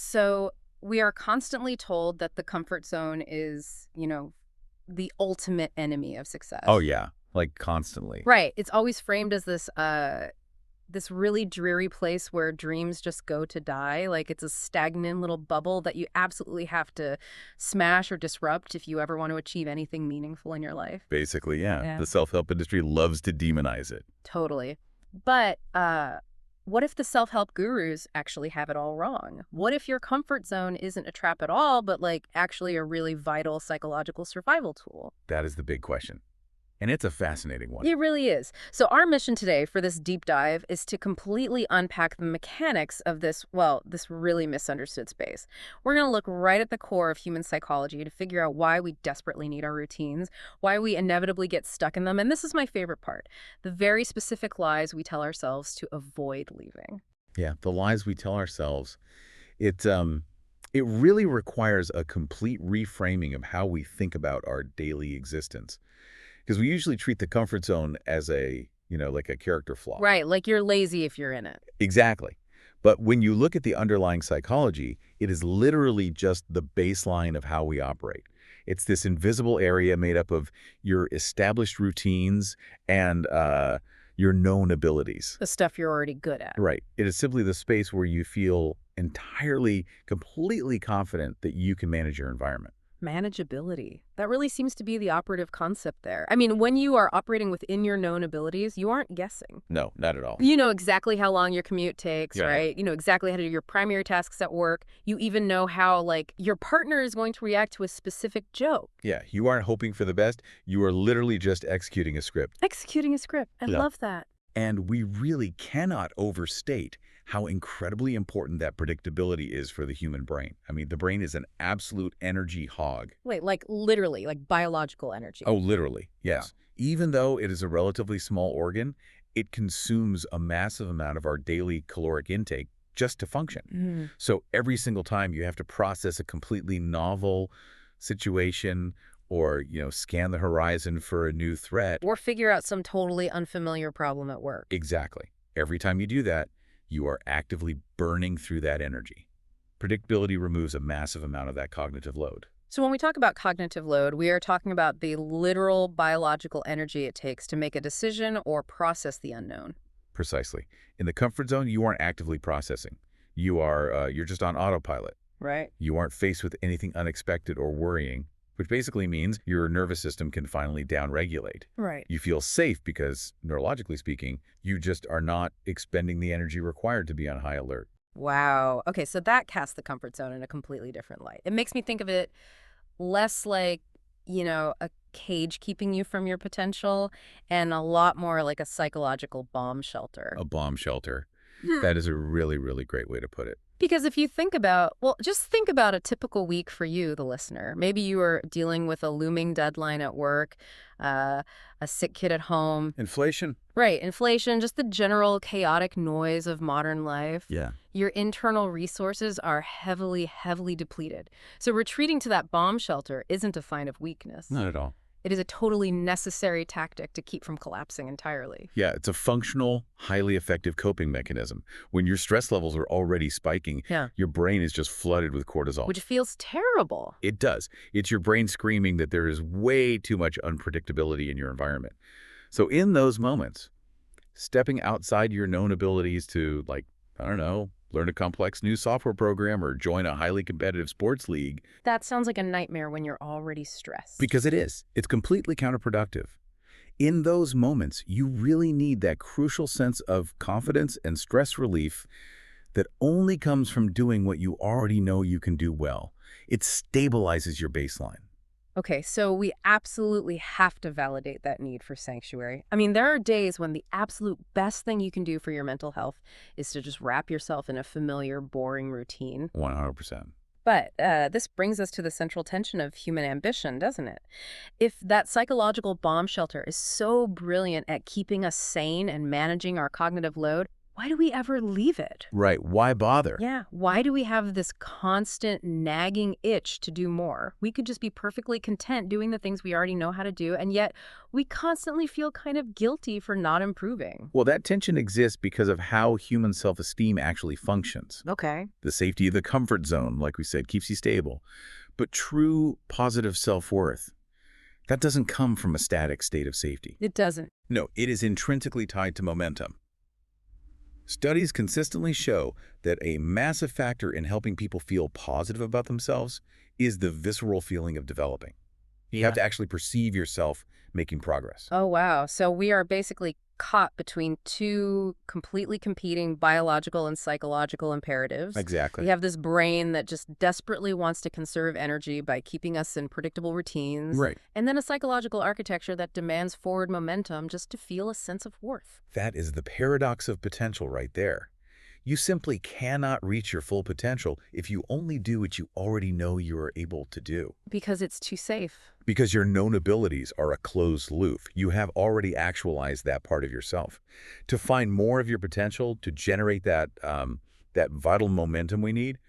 So we are constantly told that the comfort zone is, the ultimate enemy of Oh, success. yeah, like constantly. Right. It's always framed as this really dreary place where dreams just go to die. Like it's a stagnant little bubble that you absolutely have to smash or disrupt if you ever want to achieve anything meaningful in your life. Basically, yeah. Yeah. The self-help industry loves to demonize it. Totally. But what if the self-help gurus actually have it all wrong? What if your comfort zone isn't a trap at all, but like actually a really vital psychological survival tool? That is the big question. And it's a fascinating one. It really is. So our mission today for this deep dive is to completely unpack the mechanics of this really misunderstood space. We're going to look right at the core of human psychology to figure out why we desperately need our routines, why we inevitably get stuck in them, and this is my favorite part, the very specific lies we tell ourselves to avoid leaving. Yeah, the lies we tell ourselves. It really requires a complete reframing of how we think about our daily existence. Because we usually treat the comfort zone as like a character flaw. Right, like you're lazy if you're in it. Exactly. But when you look at the underlying psychology, it is literally just the baseline of how we operate. It's this invisible area made up of your established routines and your known abilities. The stuff you're already good at. Right. It is simply the space where you feel entirely, completely confident that you can manage your environment. Manageability. That really seems to be the operative concept there. I mean, when you are operating within your known abilities, you aren't guessing. No, not at all. You know exactly how long your commute takes, Yeah. right? You know exactly how to do your primary tasks at work. You even know how, like, your partner is going to react to a specific joke. Yeah, you aren't hoping for the best. You are literally just executing a script. Executing a script. I Yeah. love that. And we really cannot overstate how incredibly important that predictability is for the human brain. I mean, the brain is an absolute energy hog. Wait, like literally, like biological energy. Oh, literally, yes. Even though it is a relatively small organ, it consumes a massive amount of our daily caloric intake just to function. Mm. So every single time you have to process a completely novel situation or, scan the horizon for a new threat. Or figure out some totally unfamiliar problem at work. Exactly. Every time you do that, you are actively burning through that energy. Predictability removes a massive amount of that cognitive load. So when we talk about cognitive load, we are talking about the literal biological energy it takes to make a decision or process the unknown. Precisely. In the comfort zone, you aren't actively processing. You're just on autopilot. Right. You aren't faced with anything unexpected or worrying, which basically means your nervous system can finally downregulate. Right. You feel safe because, neurologically speaking, you just are not expending the energy required to be on high alert. Wow. Okay, so that casts the comfort zone in a completely different light. It makes me think of it less like, a cage keeping you from your potential and a lot more like a psychological bomb shelter. A bomb shelter. Hmm. That is a really, really great way to put it. Because if you think about, just think about a typical week for you, the listener. Maybe you are dealing with a looming deadline at work, a sick kid at home. Inflation? Right, inflation, just the general chaotic noise of modern life. Yeah. Your internal resources are heavily, heavily depleted. So retreating to that bomb shelter isn't a sign of weakness. Not at all. It is a totally necessary tactic to keep from collapsing entirely. Yeah, it's a functional, highly effective coping mechanism. When your stress levels are already spiking, Yeah. your brain is just flooded with cortisol. Which feels terrible. It does. It's your brain screaming that there is way too much unpredictability in your environment. So in those moments, stepping outside your known abilities to, learn a complex new software program or join a highly competitive sports league. That sounds like a nightmare when you're already stressed. Because it is. It's completely counterproductive. In those moments, you really need that crucial sense of confidence and stress relief that only comes from doing what you already know you can do well. It stabilizes your baseline. Okay, so we absolutely have to validate that need for sanctuary. I mean, there are days when the absolute best thing you can do for your mental health is to just wrap yourself in a familiar, boring routine. 100%. But this brings us to the central tension of human ambition, doesn't it? If that psychological bomb shelter is so brilliant at keeping us sane and managing our cognitive load, Why do we ever leave it? Right. Why bother? Yeah. Why do we have this constant nagging itch to do more? We could just be perfectly content doing the things we already know how to do, and yet we constantly feel kind of guilty for not improving. Well, that tension exists because of how human self-esteem actually functions. Okay. The safety of the comfort zone, like we said, keeps you stable. But true positive self-worth, that doesn't come from a static state of safety. It doesn't. No, it is intrinsically tied to momentum. Studies consistently show that a massive factor in helping people feel positive about themselves is the visceral feeling of developing. You have to actually perceive yourself making progress. Oh, wow. So we are basically caught between two completely competing biological and psychological imperatives. Exactly. We have this brain that just desperately wants to conserve energy by keeping us in predictable routines. Right. And then a psychological architecture that demands forward momentum just to feel a sense of worth. That is the paradox of potential right there. You simply cannot reach your full potential if you only do what you already know you are able to do. Because it's too safe. Because your known abilities are a closed loop. You have already actualized that part of yourself. To find more of your potential, to generate that vital momentum we need,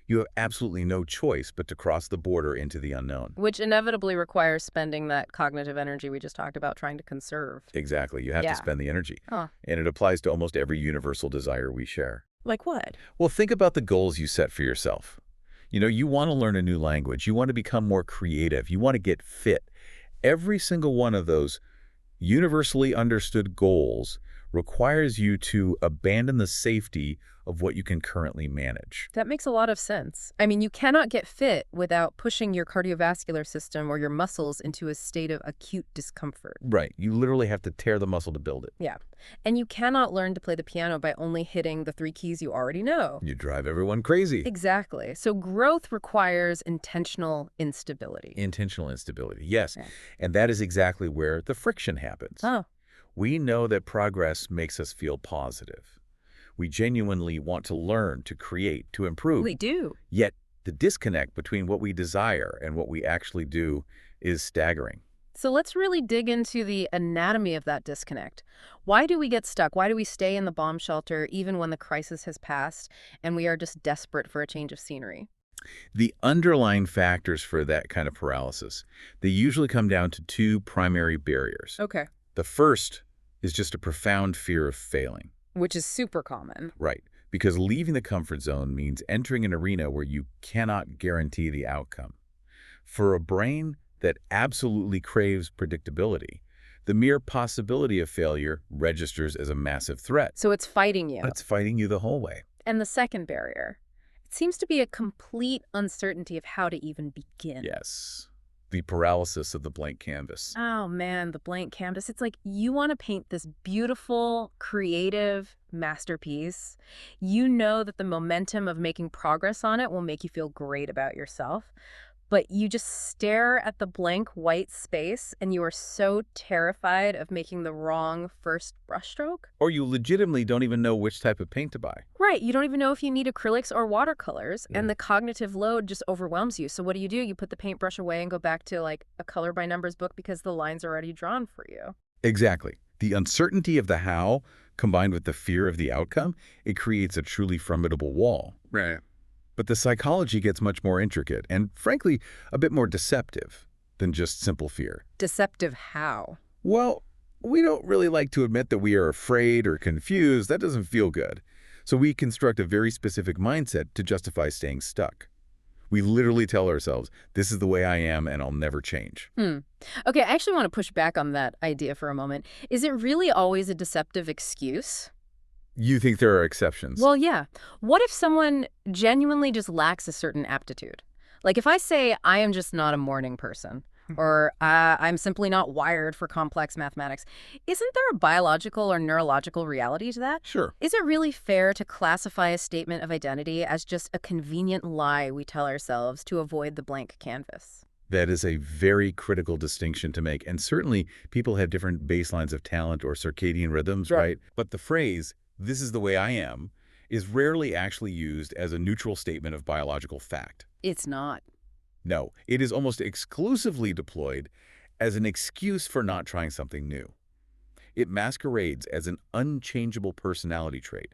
you have absolutely no choice but to cross the border into the unknown. Which inevitably requires spending that cognitive energy we just talked about trying to conserve. Exactly. You have Yeah. to spend the energy. Huh. And it applies to almost every universal desire we share. Like what? Well, think about the goals you set for yourself. You know, you want to learn a new language. You want to become more creative. You want to get fit. Every single one of those universally understood goals requires you to abandon the safety of what you can currently manage. That makes a lot of sense. I mean, you cannot get fit without pushing your cardiovascular system or your muscles into a state of acute discomfort. Right. You literally have to tear the muscle to build it. Yeah. And you cannot learn to play the piano by only hitting the 3 keys you already know. You drive everyone crazy. Exactly. So growth requires intentional instability. Intentional instability. Yes. Yeah. And that is exactly where the friction happens. Oh, We know that progress makes us feel positive. We genuinely want to learn, to create, to improve. we do. Yet the disconnect between what we desire and what we actually do is staggering. So let's really dig into the anatomy of that disconnect. Why do we get stuck? Why do we stay in the bomb shelter even when the crisis has passed and we are just desperate for a change of scenery? The underlying factors for that kind of paralysis, they usually come down to two primary barriers. Okay. The first is just a profound fear of failing. Which is super common. Right. Because leaving the comfort zone means entering an arena where you cannot guarantee the outcome. For a brain that absolutely craves predictability, the mere possibility of failure registers as a massive threat. So it's fighting you. It's fighting you the whole way. And the second barrier, it seems to be a complete uncertainty of how to even begin. Yes. The paralysis of the blank canvas. Oh man, the blank canvas. It's like you want to paint this beautiful, creative masterpiece. You know that the momentum of making progress on it will make you feel great about yourself. But you just stare at the blank white space and you are so terrified of making the wrong first brushstroke. Or you legitimately don't even know which type of paint to buy. Right. You don't even know if you need acrylics or watercolors, Yeah. and the cognitive load just overwhelms you. So what do? You put the paintbrush away and go back to like a color by numbers book because the lines are already drawn for you. Exactly. The uncertainty of the how, combined with the fear of the outcome, it creates a truly formidable wall. Right. But the psychology gets much more intricate and, frankly, a bit more deceptive than just simple fear. Deceptive how? Well, we don't really like to admit that we are afraid or confused. That doesn't feel good. So we construct a very specific mindset to justify staying stuck. We literally tell ourselves, this is the way I am and I'll never change. Okay, I actually want to push back on that idea for a moment. Is it really always a deceptive excuse? You think there are exceptions? Well, yeah. What if someone genuinely just lacks a certain aptitude? Like if I say I am just not a morning person, or I'm simply not wired for complex mathematics, isn't there a biological or neurological reality to that? Sure. Is it really fair to classify a statement of identity as just a convenient lie we tell ourselves to avoid the blank canvas? That is a very critical distinction to make. And certainly people have different baselines of talent or circadian rhythms, Right. right? But the phrase, this is the way I am, is rarely actually used as a neutral statement of biological fact. It's not. No, it is almost exclusively deployed as an excuse for not trying something new. It masquerades as an unchangeable personality trait,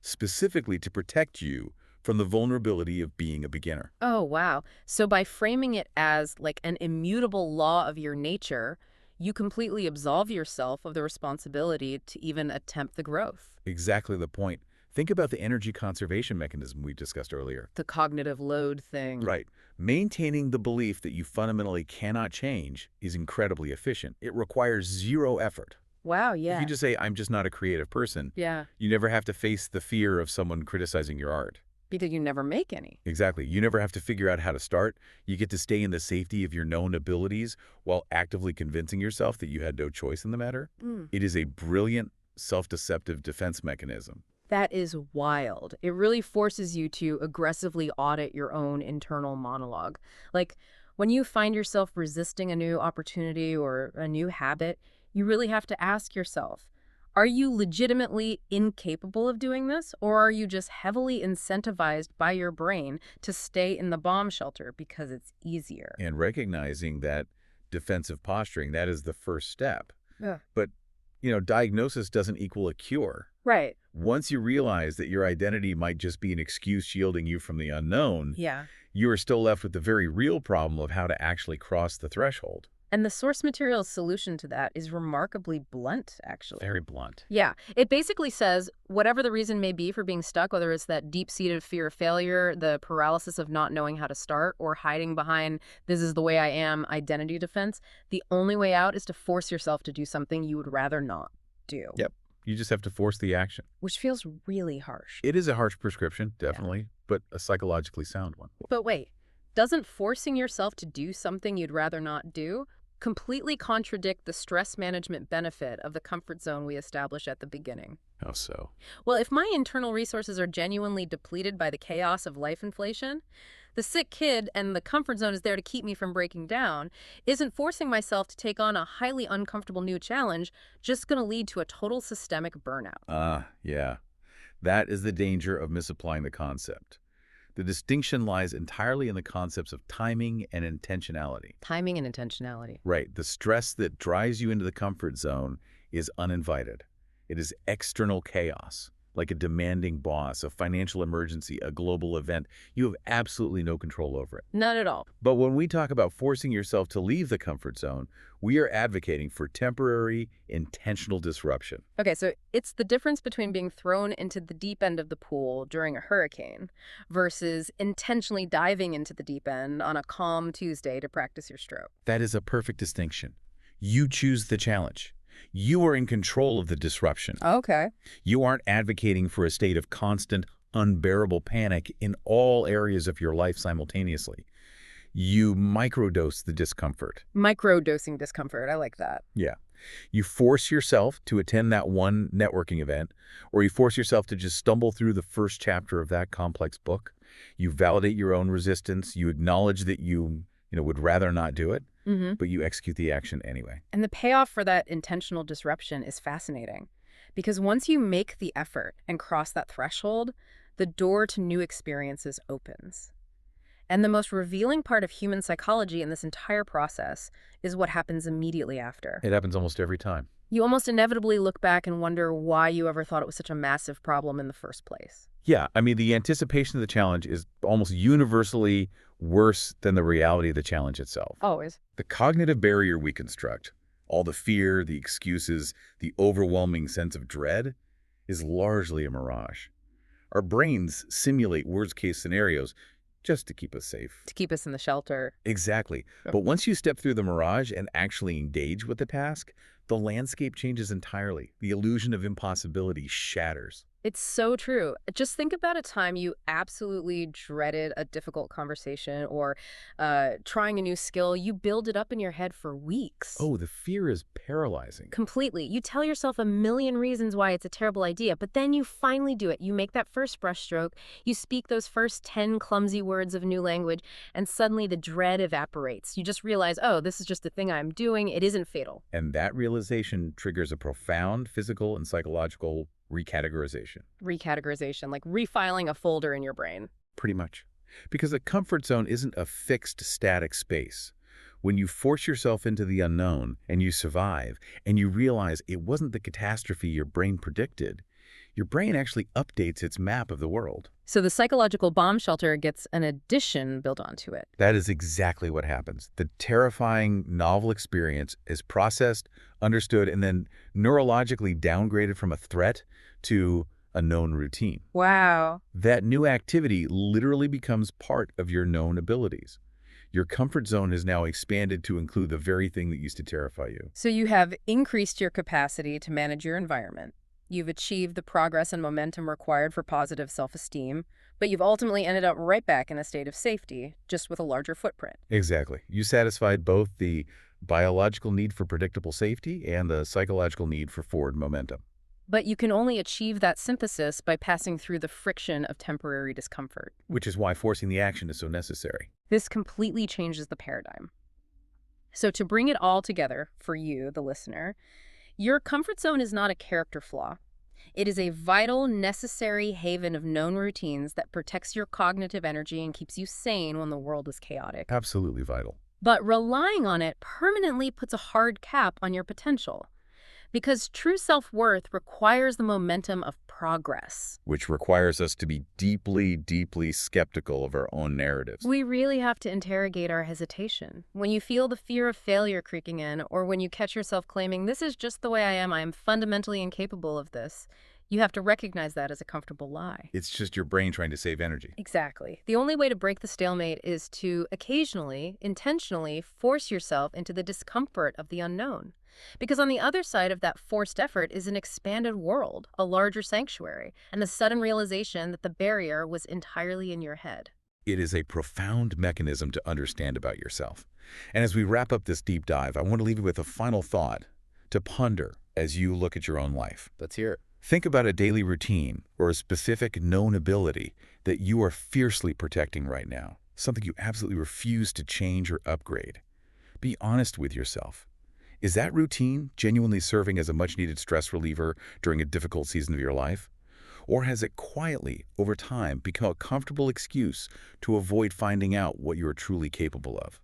specifically to protect you from the vulnerability of being a beginner. Oh, wow. So by framing it as like an immutable law of your nature, you completely absolve yourself of the responsibility to even attempt the growth. Exactly the point. Think about the energy conservation mechanism we discussed earlier. The cognitive load thing. Right. Maintaining the belief that you fundamentally cannot change is incredibly efficient. It requires zero effort. Wow, If you yeah. just say, I'm just not a creative person, Yeah, you never have to face the fear of someone criticizing your art. because you never make any. Exactly. You never have to figure out how to start. You get to stay in the safety of your known abilities while actively convincing yourself that you had no choice in the matter. Mm. It is a brilliant, self-deceptive defense mechanism. That is wild. It really forces you to aggressively audit your own internal monologue. Like when you find yourself resisting a new opportunity or a new habit, you really have to ask yourself, are you legitimately incapable of doing this, or are you just heavily incentivized by your brain to stay in the bomb shelter because it's easier? And recognizing that defensive posturing, that is the first step. Yeah. But, diagnosis doesn't equal a cure. Right. Once you realize that your identity might just be an excuse shielding you from the unknown, Yeah. you are still left with the very real problem of how to actually cross the threshold. And the source material's solution to that is remarkably blunt, actually. Very blunt. Yeah, it basically says whatever the reason may be for being stuck, whether it's that deep-seated fear of failure, the paralysis of not knowing how to start, or hiding behind this is the way I am identity defense, the only way out is to force yourself to do something you would rather not do, Yep. You just have to force the action. which feels really harsh. It is a harsh prescription, Yeah. definitely, but a psychologically sound one. But wait, doesn't forcing yourself to do something you'd rather not do completely contradict the stress management benefit of the comfort zone we established at the beginning? How so? Well, if my internal resources are genuinely depleted by the chaos of life inflation, the sick kid and the comfort zone is there to keep me from breaking down, isn't forcing myself to take on a highly uncomfortable new challenge just going to lead to a total systemic burnout? Yeah. That is the danger of misapplying the concept. The distinction lies entirely in the concepts of timing and intentionality. Timing and intentionality. Right. The stress that drives you into the comfort zone is uninvited. It is external chaos, like a demanding boss, a financial emergency, a global event. You have absolutely no control over it. Not at all. But when we talk about forcing yourself to leave the comfort zone, we are advocating for temporary, intentional disruption. Okay, so it's the difference between being thrown into the deep end of the pool during a hurricane versus intentionally diving into the deep end on a calm Tuesday to practice your stroke. That is a perfect distinction. You choose the challenge. You are in control of the disruption. Okay. You aren't advocating for a state of constant, unbearable panic in all areas of your life simultaneously. You microdose the discomfort. Micro-dosing discomfort. I like that. Yeah. You force yourself to attend that one networking event, or you force yourself to just stumble through the first chapter of that complex book. You validate your own resistance. You acknowledge that you would rather not do it, but you execute the action anyway. And the payoff for that intentional disruption is fascinating. Because once you make the effort and cross that threshold, the door to new experiences opens. And the most revealing part of human psychology in this entire process is what happens immediately after. It happens almost every time. You almost inevitably look back and wonder why you ever thought it was such a massive problem in the first place. Yeah, I mean, the anticipation of the challenge is almost universally worse than the reality of the challenge itself. Always. The cognitive barrier we construct, all the fear, the excuses, the overwhelming sense of dread, is largely a mirage. Our brains simulate worst-case scenarios just to keep us safe. To keep us in the shelter. Exactly. Yep. But once you step through the mirage and actually engage with the task, the landscape changes entirely. The illusion of impossibility shatters. It's so true. Just think about a time you absolutely dreaded a difficult conversation or trying a new skill. You build it up in your head for weeks. Oh, the fear is paralyzing. Completely. You tell yourself a million reasons why it's a terrible idea, but then you finally do it. You make that first brushstroke, you speak those first 10 clumsy words of new language, and suddenly the dread evaporates. You just realize, oh, this is just a thing I'm doing. It isn't fatal. And that realization triggers a profound physical and psychological recategorization. Recategorization, like refiling a folder in your brain. Pretty much. Because a comfort zone isn't a fixed, static space. When you force yourself into the unknown and you survive and you realize it wasn't the catastrophe your brain predicted, your brain actually updates its map of the world. So the psychological bomb shelter gets an addition built onto it. That is exactly what happens. The terrifying, novel experience is processed, understood, and then neurologically downgraded from a threat to a known routine. Wow. That new activity literally becomes part of your known abilities. Your comfort zone is now expanded to include the very thing that used to terrify you. So you have increased your capacity to manage your environment. You've achieved the progress and momentum required for positive self-esteem, but you've ultimately ended up right back in a state of safety, just with a larger footprint. Exactly. You satisfied both the biological need for predictable safety and the psychological need for forward momentum. But you can only achieve that synthesis by passing through the friction of temporary discomfort. Which is why forcing the action is so necessary. This completely changes the paradigm. So to bring it all together for you, the listener, your comfort zone is not a character flaw. It is a vital, necessary haven of known routines that protects your cognitive energy and keeps you sane when the world is chaotic. Absolutely vital. But relying on it permanently puts a hard cap on your potential. Because true self-worth requires the momentum of progress. Which requires us to be deeply, deeply skeptical of our own narratives. We really have to interrogate our hesitation. When you feel the fear of failure creeping in, or when you catch yourself claiming, this is just the way I am fundamentally incapable of this, you have to recognize that as a comfortable lie. It's just your brain trying to save energy. Exactly. The only way to break the stalemate is to occasionally, intentionally force yourself into the discomfort of the unknown. Because on the other side of that forced effort is an expanded world, a larger sanctuary, and the sudden realization that the barrier was entirely in your head. It is a profound mechanism to understand about yourself. And as we wrap up this deep dive, I want to leave you with a final thought to ponder as you look at your own life. Let's hear it. Think about a daily routine or a specific known ability that you are fiercely protecting right now, something you absolutely refuse to change or upgrade. Be honest with yourself. Is that routine genuinely serving as a much-needed stress reliever during a difficult season of your life? Or has it quietly, over time, become a comfortable excuse to avoid finding out what you are truly capable of?